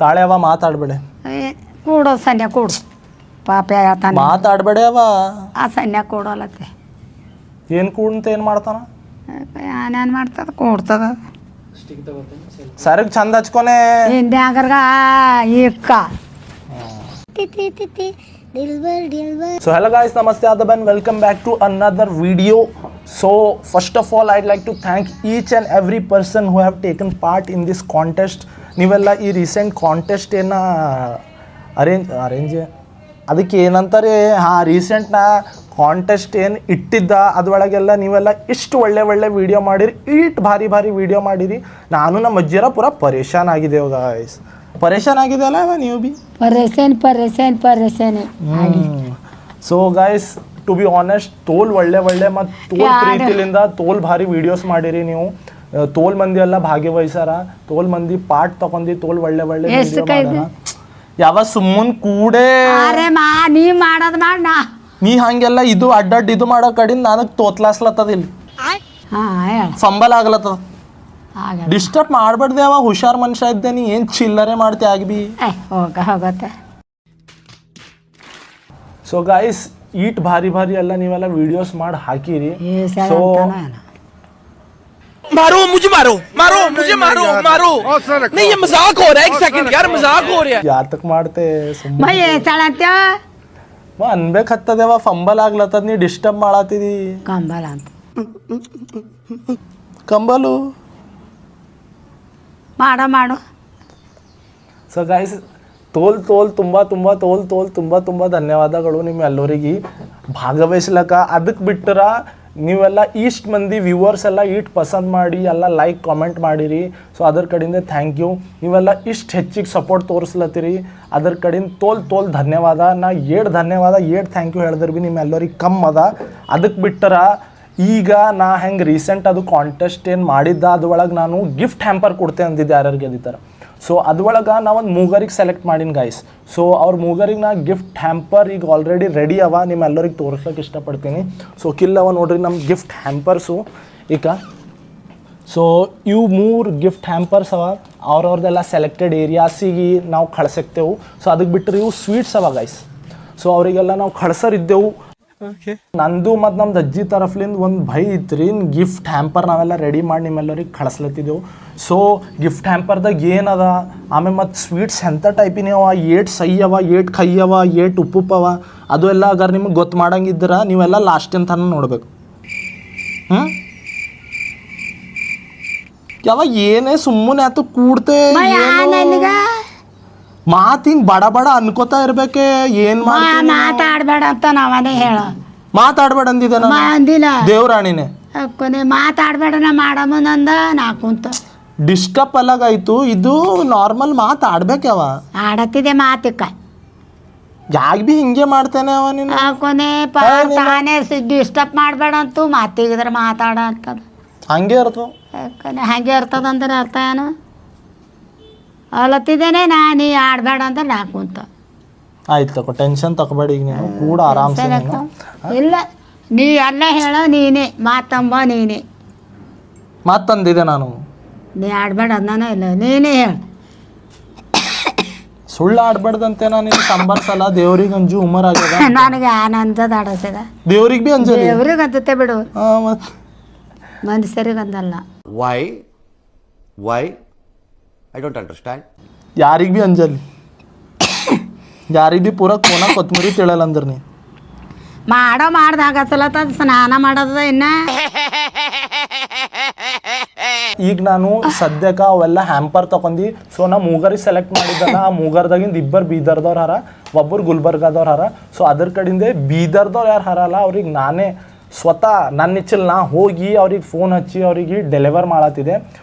ತಾಳೆವ ಮಾತಾಡ್ಬೇಡ. ಕೂಡೋ ಸನ್ಯ ಕೂಡು ಪಾಪ ಹೇಳ್ತಾನೆ ಮಾತಾಡ್ಬೇಡ ಅವ. ಆ ಸನ್ಯ ಕೂಡೋಲತ್ತೆ ಏನು ಕೂಡಂತ ಏನು ಮಾಡ್ತಾನ? ಏನೇನು ಮಾಡ್ತದ ಕೂಡ್ತದ ಸರಿಗೆ ಚಂದ ಹಚ್ಕೊನೆ ಹಿಂದೆ ಆಗರ್ಗ ಇಕ್ಕ. So hello guys, namaste adab and welcome back to another video. So first of all I'd like to thank each and every person who have taken part in this contest. ನೀವೆಲ್ಲ ಈ ರೀಸೆಂಟ್ ಕಾಂಟೆಸ್ಟ್ ಏನು arrange ಅದಕ್ಕೆ ಏನಂತಾರೆ ರೀಸೆಂಟ್ನ contest ಏನು ಇಟ್ಟಿದ್ದ ಅದ್ರೊಳಗೆಲ್ಲ ನೀವೆಲ್ಲ ಇಷ್ಟು ಒಳ್ಳೆ ವೀಡಿಯೋ ಮಾಡಿರಿ, ಇಷ್ಟು ಭಾರಿ ವೀಡಿಯೋ ಮಾಡಿರಿ. ನಾನು ನಮ್ಮ ಅಜ್ಜಿಯರ ಪೂರ ಪರೇಶಾನ್ ಆಗಿದ್ದೇವೆ ಗಾಯ್ಸ್. ಪರೇಶಾನ್ ಆಗಿದೆ ಅಲ್ಲ ನೀವು ಬಿ ಪರೇಶಾನ್. So guys to be honest ತೋಲ್ ಒಳ್ಳೆ ಮತ್ತು ತೋಲ್ ಪ್ರೀತಿಲಿಂದ ತೋಲ್ ಭಾರಿ ವಿಡಿಯೋಸ್ ಮಾಡಿರಿ ನೀವು. ತೋಲ್ ಮಂದಿ ಎಲ್ಲ ಭಾಗವಹಿಸಾರ, ತೋಲ್ ಮಂದಿ ಪಾರ್ಟ್ ತಗೊಂಡು ತೋಲ್ ಒಳ್ಳೆ ಯಾವ ಸುಮ್ಮನ್ ಕೂಡೇ ನೀ ಹಂಗೆಲ್ಲ ಇದು ಅಡ್ಡಡ್ ಇದು ಮಾಡೋ ಕಡಿಂದ ನನಗೆ ತೋತ್ಲಾಸ್ಲತ್ತದ ಇಲ್ಲಿ ಫಂಬಲ್ ಆಗ್ಲತ್ತದ. ಡಿಸ್ಟರ್ಬ್ ಮಾಡ್ಬಾರ್ದೆ ಅವ ಹುಷಾರ್ ಮನುಷ್ಯ ಇದ್ದೆ, ನೀ ಏನ್ ಚಿಲ್ಲರೆ ಮಾಡ್ತೆ ಆಗ್ಬಿ. ಸೊ ಗಾಯ್ಸ್ ಈಟ್ ಭಾರಿ ಎಲ್ಲ ನೀವೆಲ್ಲ ವಿಡಿಯೋಸ್ ಮಾಡಿ ಹಾಕಿರಿ. ಸೊ मारो मुझे नहीं ये मजाक हो रहा है, एक सेकंड यार मजाक हो रहा है. ಯಾತಕ್ ಮಾಡ್ತೆ ಸುಮ್ಮನೆ ಅನ್ಬೇಕತ್ತದೇವ ಫಂಬಲ್ ಆಗ್ಲತ್ತದ, ನೀ ಡಿಸ್ಟರ್ಬ್ ಮಾಡತ್ತಿದಿ. ಕಂಬಲು ಮಾಡು. ಸೊ ಗಾಯ್ಸ್ ತುಂಬ ಧನ್ಯವಾದಗಳು ನಿಮ್ಮೆಲ್ಲರಿಗೆ ಭಾಗವಹಿಸ್ಲಕ್ಕ. ಅದಕ್ಕೆ ಬಿಟ್ಟರ ನೀವೆಲ್ಲ ಇಷ್ಟು ಮಂದಿ ವ್ಯೂವರ್ಸ್ ಎಲ್ಲ ಇಷ್ಟು ಪಸಂದ್ ಮಾಡಿ ಎಲ್ಲ ಲೈಕ್ ಕಾಮೆಂಟ್ ಮಾಡಿರಿ. ಸೊ ಅದ್ರ ಕಡೆಯಿಂದ ಥ್ಯಾಂಕ್ ಯು. ನೀವೆಲ್ಲ ಇಷ್ಟು ಹೆಚ್ಚಿಗೆ ಸಪೋರ್ಟ್ ತೋರಿಸ್ಲತ್ತೀರಿ, ಅದ್ರ ಕಡೆಯಿಂದ ತೋಲ್ ಧನ್ಯವಾದ. ನಾ ಥ್ಯಾಂಕ್ ಯು ಹೇಳಿದ್ರೆ ಭೀ ನಿಮ್ಮೆಲ್ಲರಿಗೆ ಅದ. ಅದಕ್ಕೆ ಬಿಟ್ಟರ ಈಗ ನಾ ಹೆಂಗೆ ರೀಸೆಂಟ್ ಅದು ಕಾಂಟೆಸ್ಟ್ ಏನು ಮಾಡಿದ್ದ ಅದ್ರೊಳಗೆ ನಾನು ಗಿಫ್ಟ್ ಹ್ಯಾಂಪರ್ ಕೊಡ್ತೆ ಅಂದಿದ್ದೆ ಯಾರ್ಯಾರು ಗೆದ್ದಿದ್ದಾರೆ. ಸೊ ಅದ್ರೊಳಗೆ ನಾವು ಒಂದು ಮೂಗರಿಗೆ ಸೆಲೆಕ್ಟ್ ಮಾಡೀನಿ ಗಾಯ್ಸ್. ಸೊ ಅವ್ರ ಮೂಗರಿಗೆ ನಾ ಗಿಫ್ಟ್ ಹ್ಯಾಂಪರ್ ಈಗ ಆಲ್ರೆಡಿ ರೆಡಿ ಅವ, ನಿಮ್ಮೆಲ್ಲರಿಗೆ ತೋರಿಸ್ಲಿಕ್ಕೆ ಇಷ್ಟಪಡ್ತೀನಿ. ಸೊ ಕಿಲ್ಲವ ನೋಡ್ರಿ ನಮ್ಮ ಗಿಫ್ಟ್ ಹ್ಯಾಂಪರ್ಸು ಈಗ. ಸೊ ಇವು 3 ಗಿಫ್ಟ್ ಹ್ಯಾಂಪರ್ಸ್ ಅವ, ಅವ್ರವ್ರದ್ದೆಲ್ಲ ಸೆಲೆಕ್ಟೆಡ್ ಏರಿಯಾಸಿಗೆ ನಾವು ಕಳ್ಸಕ್ತೇವೆ. ಸೊ ಅದಕ್ಕೆ ಬಿಟ್ಟರೆ ಇವು ಸ್ವೀಟ್ಸ್ ಅವ ಗಾಯ್ಸ್. ಸೊ ಅವರಿಗೆಲ್ಲ ನಾವು ಕಳ್ಸರಿದ್ದೆವು. ನಂದು ಮತ್ತು ನಮ್ದು ಅಜ್ಜಿ ತರಫ್ಲಿಂದ ಒಂದು ಭೈ ಇತ್ರಿ, ಗಿಫ್ಟ್ ಹ್ಯಾಂಪರ್ ನಾವೆಲ್ಲ ರೆಡಿ ಮಾಡಿ ನಿಮ್ಮೆಲ್ಲರಿಗೆ ಕಳಿಸ್ಲತ್ತಿದ್ದೆವು. ಸೊ ಗಿಫ್ಟ್ ಹ್ಯಾಂಪರ್ದಾಗ ಏನದ, ಆಮೇಲೆ ಮತ್ತು ಸ್ವೀಟ್ಸ್ ಎಂಥ ಟೈಪಿನ ಅವ, ಏಟ್ ಸೈ ಅವ, ಏಟ್ ಕೈ ಅವ, ಏಟ್ ಉಪ್ಪು ಅವ, ಅದು ಎಲ್ಲ ಅಗರ್ ನಿಮಗೆ ಗೊತ್ತು ಮಾಡಂಗಿದ್ರೆ ನೀವೆಲ್ಲ ಲಾಸ್ಟಿನ ತನಕ ನೋಡ್ಬೇಕು. ಯಾವ ಏನೇ ಸುಮ್ಮನೆ ಆತು ಕೂಡ್ತೆ ಮಾತು ಹಿಂಗೆ ಬಡ ಅನ್ಕೋತಾ ಇರ್ಬೇಕೆ. ಏನ್ ಮಾತಾಡ್ಬೇಡ ಅಂತ ನಾವೇ ಹೇಳ, ಮಾತಾಡ್ಬೇಡ ಅಂದಿದೆ ದೇವ್ರಾಣಿನೇ. ಮಾತಾಡ್ಬೇಡ ನಾ ಮಾಡಮಂದ ನಾ ಕುಂತ ಡಿಸ್ಟರ್ಬ್ ಅಲ್ಲಾಗಾಯ್ತು. ಇದು ನಾರ್ಮಲ್ ಮಾತಾಡ್ಬೇಕವ, ಆಡತ್ತಿದೆ ಮಾತಿಕ್ಕ ಯಾಕೆ ಬಿ ಹಿಂಗೆ ಮಾಡ್ತೇನೆ ಅವ ನೀನು. ಹಾಕೊನೆ ತಾನೇ ಡಿಸ್ಟರ್ಬ್ ಮಾಡಬೇಡ ಅಂತೂ ಮಾತಿಗಿದ್ರೆ ಮಾತಾಡ ಅಂತದ ಹಂಗೆ ಇರ್ತವ. ಹಂಗೆ ಇರ್ತದ ಅಂದ್ರೆ ಅರ್ಥ ಏನು ಅಲತ್ತಿದ್ದೇನೆ ನೀ ಆಡಬೇಡ ಅಂದ್ರೆ ನಾ ಕುಂತ. ಆಯ್ತು ತಗೋ, ಟೆನ್ಷನ್ ತಗೋಬೇಡ. ಈಗ ನೀನು ಕೂಡ ಆರಾಮ್ಸೆ ಇಲ್ಲ ನೀ ಎಲ್ಲ ಹೇಳ, ನೀನೇ ಮಾತಂಬ ನೀನೇ ಮಾತಂದಿದೆ. ನಾನು ನೀ ಆಡ್ಬೇಡ ಅಂದಾನೆ ಇಲ್ಲ, ನೀನೇ ಹೇಳ. ಸುಳ್ಳು ಆಡ್ಬೇಡ್ದಂತೆ ನಾನು ಸಂಬರ್ಸಲ್ಲ. ದೇವ್ರಿಗೆ ಅಂಜು ಉಮರ್ ಆಗ್ಯದ, ನನಗೆ ಆನಂದದ ಆಡಸದ. ದೇವ್ರಿಗೆ ಬಿ ಅಂಜ, ದೇವ್ರಿಗೆ ಅಂತತೆ ಬಿಡು, ಮತ್ತು ಮನುಷ್ಯರಿಗೆ ಅಂದಲ್ಲ. Why? I don't understand. ಯಾರಿಗೆ ಬಿ ಅಂಜಲಿ, ಯಾರಿಗೆ ಬಿ ಪೂರ ಕೋನ ಕೊತ್ತಂಬರಿ ತಿಳಲ್ಲ ಅಂದ್ರೆ ನೀ ಮಾಡ್ದಾಗ ಸ್ನಾನ ಮಾಡೋದ ಇನ್ನ. ಈಗ ನಾನು ಸದ್ಯಕ್ಕೆ ಅವೆಲ್ಲ ಹ್ಯಾಂಪರ್ ತಗೊಂಡು ಸೊ ನಾ ಮೂಗರಿಗೆ ಸೆಲೆಕ್ಟ್ ಮಾಡಿದ್ದಲ್ಲ. ಆ ಮೂಗರ್ದಾಗಿಂದ ಇಬ್ಬರು ಬೀದರ್ದವ್ರು ಹರ, ಒಬ್ಬರು ಗುಲ್ಬರ್ಗಾದವ್ರು ಹರ. ಸೊ ಅದ್ರ ಕಡೆಯಿಂದ ಬೀದರ್ದವ್ರು ಯಾರು ಹರಲ್ಲ ಅವ್ರಿಗೆ ನಾನೇ ಸ್ವತಃ ನನ್ನ ಇಚ್ಚಲ್ಲಿ ನಾ ಹೋಗಿ ಅವ್ರಿಗೆ ಫೋನ್ ಹಚ್ಚಿ ಅವ್ರಿಗೆ ಡೆಲಿವರ್ ಮಾಡತ್ತಿದೆ.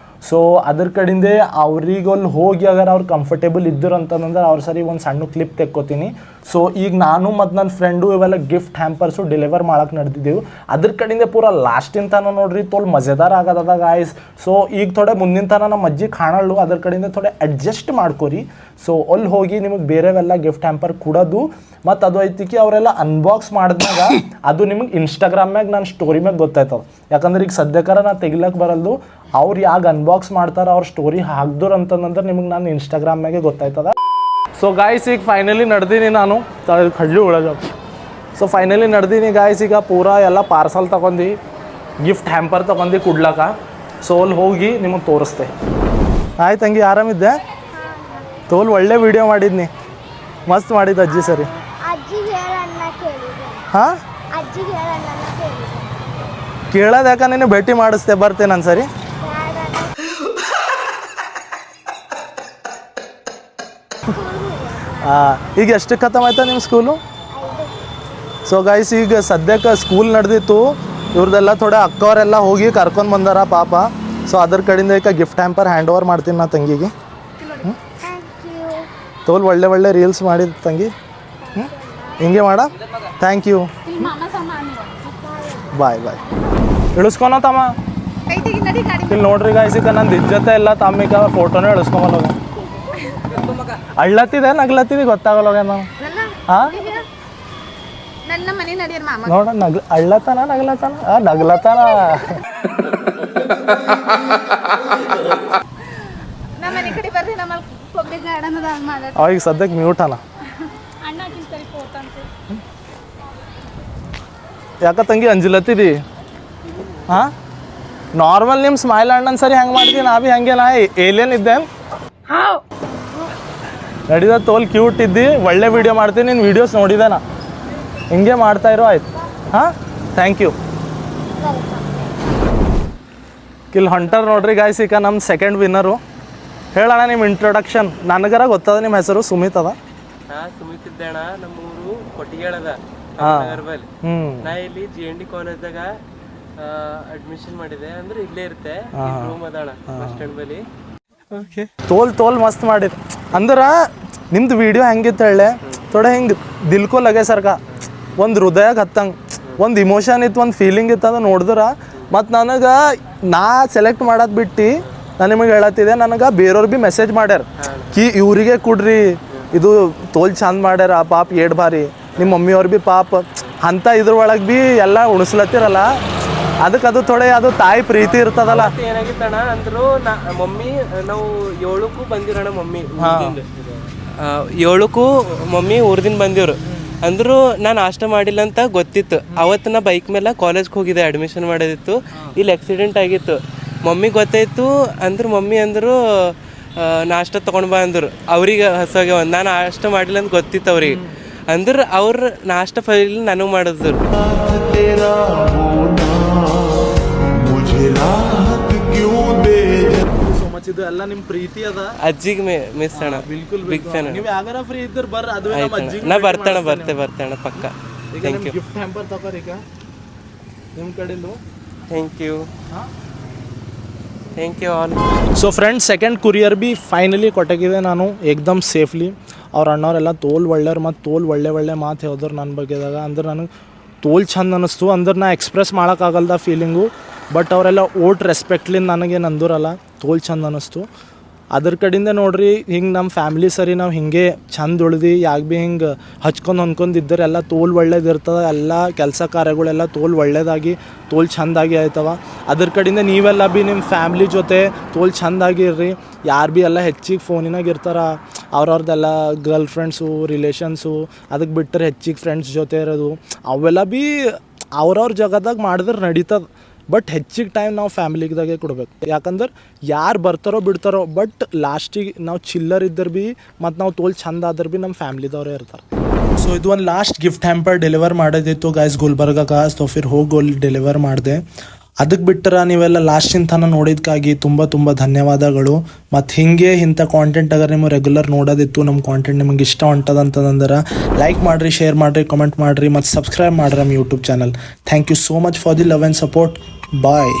ಸೊ ಅದ್ರ ಕಡೆಯಿಂದ ಅವ್ರಿಗೆ ಅಲ್ಲಿ ಹೋಗಿ ಅಗರ್ ಅವ್ರು ಕಂಫರ್ಟೇಬಲ್ ಇದ್ದರು ಅಂತಂದ್ರೆ ಅವ್ರ ಸರಿ ಒಂದು ಸಣ್ಣ ಕ್ಲಿಪ್ ತೆಕ್ಕೋತೀನಿ. ಸೊ ಈಗ ನಾನು ಮತ್ತು ನನ್ನ ಫ್ರೆಂಡು ಇವೆಲ್ಲ ಗಿಫ್ಟ್ ಹ್ಯಾಂಪರ್ಸು ಡೆಲಿವರ್ ಮಾಡಕ್ಕೆ ನಡೆದಿದ್ದೆವು. ಅದ್ರ ಕಡೆಯಿಂದ ಪೂರ ಲಾಸ್ಟಿನ ತನಕ ನೋಡ್ರಿ ತೋಲ್ ಮಜೆದಾರ್ ಆಗದ ಗಾಯ್ಸ್. ಸೊ ಈಗ ಥೋಡೆ ಮುಂದಿನ ತನಕ ನಮ್ಮ ಅಜ್ಜಿ ಕಾಣಲ್ಲು, ಅದ್ರ ಕಡೆಯಿಂದ ಥೋಡೆ ಅಡ್ಜಸ್ಟ್ ಮಾಡ್ಕೊರಿ. ಸೊ ಅಲ್ಲಿ ಹೋಗಿ ನಿಮಗೆ ಬೇರೆವೆಲ್ಲ ಗಿಫ್ಟ್ ಹ್ಯಾಂಪರ್ ಕೊಡೋದು ಮತ್ತು ಅದು ಐತಿಕಿ ಅವರೆಲ್ಲ ಅನ್ಬಾಕ್ಸ್ ಮಾಡಿದ್ಮ್ಯಾಗ ಅದು ನಿಮಗೆ ಇನ್ಸ್ಟಾಗ್ರಾಮ್ಯಾಗ ನಾನು ಸ್ಟೋರಿ ಮ್ಯಾಗ ಗೊತ್ತಾಯ್ತದ. ಯಾಕಂದ್ರೆ ಈಗ ಸದ್ಯಕಾರ ನಾನು ತೆಗಿಲಕ್ಕೆ ಬರಲ್ದು. ಅವ್ರು ಯಾಗ ಅನ್ಬಾಕ್ಸ್ ಮಾಡ್ತಾರೆ ಅವ್ರ ಸ್ಟೋರಿ ಹಾಕ್ದವ್ರು ಅಂತಂದ್ರೆ ನಿಮಗೆ ನಾನು ಇನ್ಸ್ಟಾಗ್ರಾಮ್ಯಾಗೆ ಗೊತ್ತಾಯ್ತದ. ಸೊ ಗಾಯ್ಸ್ ಈಗ ಫೈನಲಿ ನಡೆದೀನಿ ನಾನು ಕಡ್ಲಿ ಒಳಗೆ. ಸೊ ಫೈನಲಿ ನಡೆದೀನಿ ಗಾಯ್ಸ್. ಈಗ ಪೂರಾ ಎಲ್ಲ ಪಾರ್ಸಲ್ ತೊಗೊಂಡು ಗಿಫ್ಟ್ ಹ್ಯಾಂಪರ್ ತೊಗೊಂಡು ಕುಡ್ಲಕ್ಕ. ಸೊ ಅಲ್ಲಿ ಹೋಗಿ ನಿಮಗೆ ತೋರಿಸ್ತೆ. ಆಯ್ತು ತಂಗಿ, ಆರಾಮಿದ್ದೆ? ತೋಲ್ ಒಳ್ಳೆ ವಿಡಿಯೋ ಮಾಡಿದ್ನಿ, ಮಸ್ತ್ ಮಾಡಿದ್ದು ಅಜ್ಜಿ ಸರಿ. ಹಾಂ ಕೇಳೋದು ಯಾಕೆ ನೀನು ಭೇಟಿ ಮಾಡಿಸ್ತೆ, ಬರ್ತೇನೆ ನಾನು ಸರಿ. ಈಗ ಎಷ್ಟು ಖತಮ್ ಆಯ್ತಾ ನಿಮ್ಮ ಸ್ಕೂಲು? ಸೊ ಗೈಸ್ ಈಗ ಸದ್ಯಕ್ಕೆ ಸ್ಕೂಲ್ ನಡೆದಿತ್ತು, ಇವ್ರದ್ದೆಲ್ಲ ಥೋಡೆ ಅಕ್ಕವರೆಲ್ಲ ಹೋಗಿ ಕರ್ಕೊಂಡು ಬಂದಾರ ಪಾಪ. ಸೊ ಅದ್ರ ಕಡೆಯಿಂದ ಈಗ ಗಿಫ್ಟ್ ಹ್ಯಾಂಪರ್ ಹ್ಯಾಂಡ್ ಓವರ್ ಮಾಡ್ತೀನಿ ನಾ ತಂಗಿಗೆ. ತೋಲ್ ಒಳ್ಳೆ ಒಳ್ಳೆ ರೀಲ್ಸ್ ಮಾಡಿದ ತಂಗಿ. ಹಿಂಗೆ ಮಾಡ. ಥ್ಯಾಂಕ್ ಯು, ಬಾಯ್ ಬಾಯ್. ಇಳಿಸ್ಕೊನ ತಮ್ಮ. ಇಲ್ಲಿ ನೋಡ್ರಿ ಗಾಯ್ಸ್, ಈಗ ನಂದು ಇಜ್ಜತೆ ಎಲ್ಲ ತಮ್ಮೀಗ ಫೋಟೋನೇ ಇಳಿಸ್ಕೊಂಬಲ್ಲ. ಅಳ್ಳತ್ತಿದೆ ನಗ್ಲತ್ತಿದೆ ಗೊತ್ತಾಗಲ್ಲ ನಾನು. ಹಾಂ ನೋಡ ಅಳ್ಳತಾನ ನಗ್ಲತಾನ ನಗ್ಲತಾನ. ಅವಾಗ ಸದ್ಯಕ್ಕೆ ಮ್ಯೂಟ್ ಅಲ್ಲ. ಯಾಕ ತಂಗಿ ಅಂಜಿಲತ್ತಿದಿ? ಹಾಂ ನಾರ್ಮಲ್ ನಿಮ್ಮ ಸ್ಮೈಲ್ ಅಣ್ಣನ ಸರಿ ಹೆಂಗೆ ಮಾಡ್ತೀನಿ, ನಾ ಭೀ ಹಂಗೆ ನಾ ಏಲಿಯನ್ ಇದ್ದೆ. ನಡೀದ ತೋಲ್ ಕ್ಯೂಟ್ ಇದ್ದಿ, ಒಳ್ಳೆ ವೀಡಿಯೋ ಮಾಡ್ತೀನಿ. ನಿನ್ನ ವೀಡಿಯೋಸ್ ನೋಡಿದೆ ನಾ, ಹಿಂಗೆ ಮಾಡ್ತಾಯಿರೋ. ಆಯ್ತು, ಹಾಂ ಥ್ಯಾಂಕ್ ಯು. ಕಿಲ್ ಹಂಟರ್ ನೋಡ್ರಿ ಗಾಯ್ಸ್, ಈಗ ನಮ್ಮ ಸೆಕೆಂಡ್ ವಿನ್ನರು. ಹೇಳೋಣ ನಿಮ್ಮ ಇಂಟ್ರೊಡಕ್ಷನ್. ನನಗರ ಗೊತ್ತದ ನಿಮ್ಮ ಹೆಸರು ಸುಮಿತ್ ಅದ. ಸುಮಿತ್ ಇದ್ದಣ್ಣ, ನಮ್ಮೂರು ಕೊಟ್ಟಿಗೆಳದ. ನಾ ಇಲ್ಲಿ GND ಕಾಲೇಜ್ದಾಗ ಅಡ್ಮಿಷನ್ ಮಾಡಿದೆ. ಅಂದ್ರೆ ಇಲ್ಲೇ ಇರುತ್ತೆ, ರೂಮ್ ಅದಣ ಬಸ್ ಸ್ಟ್ಯಾಂಡ್ ಬಳಿ. ತೋಲ್ ಮಸ್ತ್ ಮಾಡಿದ್. ಅಂದ್ರೆ ನಿಮ್ದು ವಿಡಿಯೋ ಹೆಂಗಿತ್ತು ಹೇಳೆ, ಥೋಡೆ ಹಿಂಗೆ ದಿಲ್ಕೋ ಲಗೆ ಸರ್ಕ ಒಂದು ಹೃದಯಕ್ಕೆ ಹತ್ತಂಗೆ ಒಂದು ಇಮೋಷನ್ ಇತ್ತು, ಒಂದು ಫೀಲಿಂಗ್ ಇತ್ತು. ಅದು ನೋಡಿದ್ರೆ ಮತ್ತು ನನಗೆ ನಾ ಸೆಲೆಕ್ಟ್ ಮಾಡೋದು ಬಿಟ್ಟು ನಾನು ನಿಮಗೆ ಹೇಳತ್ತಿದೆ, ನನಗೆ ಬೇರೆಯವ್ರು ಭೀ ಮೆಸೇಜ್ ಮಾಡ್ಯಾರ ಕಿ ಇವರಿಗೆ ಕೊಡ್ರಿ, ಇದು ತೋಲ್ ಚಂದ ಮಾಡ್ಯಾರ ಪಾಪ, ಏಡ್ ಬಾರಿ ನಿಮ್ಮ ಮಮ್ಮಿಯವ್ರು ಭೀ ಪಾಪ ಅಂಥ ಇದ್ರೊಳಗೆ ಭೀ ಎಲ್ಲ ಉಣಿಸ್ಲತ್ತಿರಲ್ಲ. ಅದಕ್ಕೆ ಅದು ಥೋಡೆ ಅದು ತಾಯಿ ಪ್ರೀತಿ ಇರ್ತದಲ್ಲ. ಏನಾಗಿತ್ತಣ್ಣ ಅಂದ್ರು ಮಮ್ಮಿ ನಾವು 7ಕ್ಕೂ ಬಂದಿರೋಣ. Mummy 7ಕ್ಕೂ mummy ಊರ್ದಿಂದ ಬಂದಿವ್ರು. ಅಂದರೂ ನಾನು ನಾಷ್ಟ ಮಾಡಿಲ್ಲ ಅಂತ ಗೊತ್ತಿತ್ತು. ಅವತ್ತು ನಾ ಬೈಕ್ ಮೇಲೆ ಕಾಲೇಜ್ಗೆ ಹೋಗಿದ್ದೆ, ಅಡ್ಮಿಷನ್ ಮಾಡೋದಿತ್ತು. ಇಲ್ಲಿ ಆಕ್ಸಿಡೆಂಟ್ ಆಗಿತ್ತು. ಮಮ್ಮಿಗೆ ಗೊತ್ತಾಯಿತು. ಅಂದ್ರು ಮಮ್ಮಿ ಅಂದರು ನಾಷ್ಟ ತೊಗೊಂಡು ಬಾ ಅಂದರು. ಅವ್ರಿಗೆ ಹಸುವಾಗೆ ಒಂದು ನಾನು ನಾಷ್ಟ ಮಾಡಿಲ್ಲ ಅಂತ ಗೊತ್ತಿತ್ತು ಅವ್ರಿಗೆ. ಅಂದ್ರೆ ಅವ್ರು ನಾಷ್ಟ ಫೈಲ್ ನನಗೆ ಮಾಡಿದ್ರು. ಇದು ಎಲ್ಲ ನಿಮ್ಮ ಪ್ರೀತಿ ಅದ. ಅಜ್ಜಿಗೆ ಮಿಸ್ ಅಣ್ಣ, ಬಿಗ್ ಫ್ಯಾನ್. ನೀವು ಯಾವಾರ ಫ್ರೀ ಇದ್ದರೆ ಬರ್ರಿ, ಅದು ನಾ ಬರ್ತೇನೆ ಪಕ್ಕ. Thank you. ಗಿಫ್ಟ್ ಹ್ಯಾಂಪರ್ ತಗೋರಿ ಈಗ ನಿಮ್ಮ ಕಡೆದು. Thank you all. So friends, second courier ಭೀ ಫೈನಲಿ ಕೊಟ್ಟಾಗಿದೆ ನಾನು ಏಕ್ದಮ್ ಸೇಫ್ಲಿ. ಅವ್ರ ಅಣ್ಣವರೆಲ್ಲ ತೋಲ್ ಒಳ್ಳೆಯವ್ರು ಮತ್ತು ತೋಲ್ ಒಳ್ಳೆ ಮಾತು ಹೇಳಿದ್ರು ನನ್ನ ಬಗ್ಗೆದಾಗ. ಅಂದ್ರೆ ನನಗೆ ತೋಲ್ ಚಂದ ಅನ್ನಿಸ್ತು. ಅಂದ್ರೆ ನಾ ಎಕ್ಸ್ಪ್ರೆಸ್ ಮಾಡೋಕ್ಕಾಗಲ್ದ ಫೀಲಿಂಗು. ಬಟ್ ಅವರೆಲ್ಲ ಓಟ್ ರೆಸ್ಪೆಕ್ಟ್ಲಿಂದ ನನಗೇನು ಅಂದರಲ್ಲ, ತೋಲ್ ಚಂದ ಅನ್ನಿಸ್ತು. ಅದ್ರ ಕಡೆಯಿಂದ ನೋಡ್ರಿ, ಹಿಂಗೆ ನಮ್ಮ ಫ್ಯಾಮಿಲಿ ಸರಿ ನಾವು ಹಿಂಗೆ ಚಂದ ಉಳ್ದು ಯಾಕೆ ಭೀ ಹಿಂಗೆ ಹೊಂದ್ಕೊಂಡಿದ್ದರೆ ಎಲ್ಲ ತೋಲ್ ಒಳ್ಳೇದು ಇರ್ತದೆ. ಎಲ್ಲ ಕೆಲಸ ಕಾರ್ಯಗಳೆಲ್ಲ ತೋಲ್ ಒಳ್ಳೇದಾಗಿ ತೋಲ್ ಚೆಂದಾಗಿ ಆಯ್ತವ. ಅದ್ರ ಕಡೆಯಿಂದ ನೀವೆಲ್ಲ ಭೀ ನಿಮ್ಮ ಫ್ಯಾಮ್ಲಿ ಜೊತೆ ತೋಲ್ ಚೆಂದಾಗಿರ್ರಿ. ಯಾರು ಭೀ ಎಲ್ಲ ಹೆಚ್ಚಿಗೆ ಫೋನಿನಾಗ ಇರ್ತಾರೆ, ಅವ್ರವ್ರದ್ದೆಲ್ಲ ಗರ್ಲ್ ಫ್ರೆಂಡ್ಸು ರಿಲೇಷನ್ಸು, ಅದಕ್ಕೆ ಬಿಟ್ಟರೆ ಹೆಚ್ಚಿಗೆ ಫ್ರೆಂಡ್ಸ್ ಜೊತೆ ಇರೋದು ಅವೆಲ್ಲ ಭೀ ಅವ್ರವ್ರ ಜಾಗದಾಗ ಮಾಡಿದ್ರೆ ನಡೀತದೆ. ಬಟ್ ಹೆಚ್ಚಿಗೆ ಟೈಮ್ ನಾವು ಫ್ಯಾಮಿಲಿದಾಗೆ ಕೊಡ್ಬೇಕು. ಯಾಕಂದ್ರೆ ಯಾರು ಬರ್ತಾರೋ ಬಿಡ್ತಾರೋ, ಬಟ್ ಲಾಸ್ಟಿಗೆ ನಾವು ಚಿಲ್ಲರ್ ಇದ್ದರೆ ಭೀ ಮತ್ತು ನಾವು ತೋಲ್ ಚಂದ ಆದ್ರೆ ಭೀ ನಮ್ಮ ಫ್ಯಾಮ್ಲಿದವರೇ ಇರ್ತಾರೆ. ಸೊ ಇದು ಒಂದು ಲಾಸ್ಟ್ ಗಿಫ್ಟ್ ಹ್ಯಾಂಪರ್ ಡೆಲಿವರ್ ಮಾಡೋದಿತ್ತು ಗೈಸ್ ಗುಲ್ಬರ್ಗಕ್ಕೆ. ಸೊ ಫಿರ್ ಹೋಗಿ ಅಲ್ಲಿ ಡೆಲಿವರ್ ಮಾಡಿದೆ. ಅದಕ್ಕೆ ಬಿಟ್ಟರೆ ನೀವೆಲ್ಲ ಲಾಸ್ಟಿನ ತನಕ ನೋಡಿದ್ದಕ್ಕಾಗಿ ತುಂಬ ಧನ್ಯವಾದಗಳು. ಮತ್ತು ಹಿಂಗೆ ಇಂಥ ಕಾಂಟೆಂಟ್ ಅಗರ್ ನಿಮಗೆ ರೆಗ್ಯುಲರ್ ನೋಡೋದಿತ್ತು, ನಮ್ಮ ಕಾಂಟೆಂಟ್ ನಿಮಗೆ ಇಷ್ಟ ಹೊಂಟದಂತಂದ್ರೆ ಲೈಕ್ ಮಾಡಿರಿ, ಶೇರ್ ಮಾಡಿರಿ, ಕಮೆಂಟ್ ಮಾಡಿರಿ ಮತ್ತು ಸಬ್ಸ್ಕ್ರೈಬ್ ಮಾಡಿರಿ ನಮ್ಮ YouTube channel. Thank you so much for the love and support. Bye.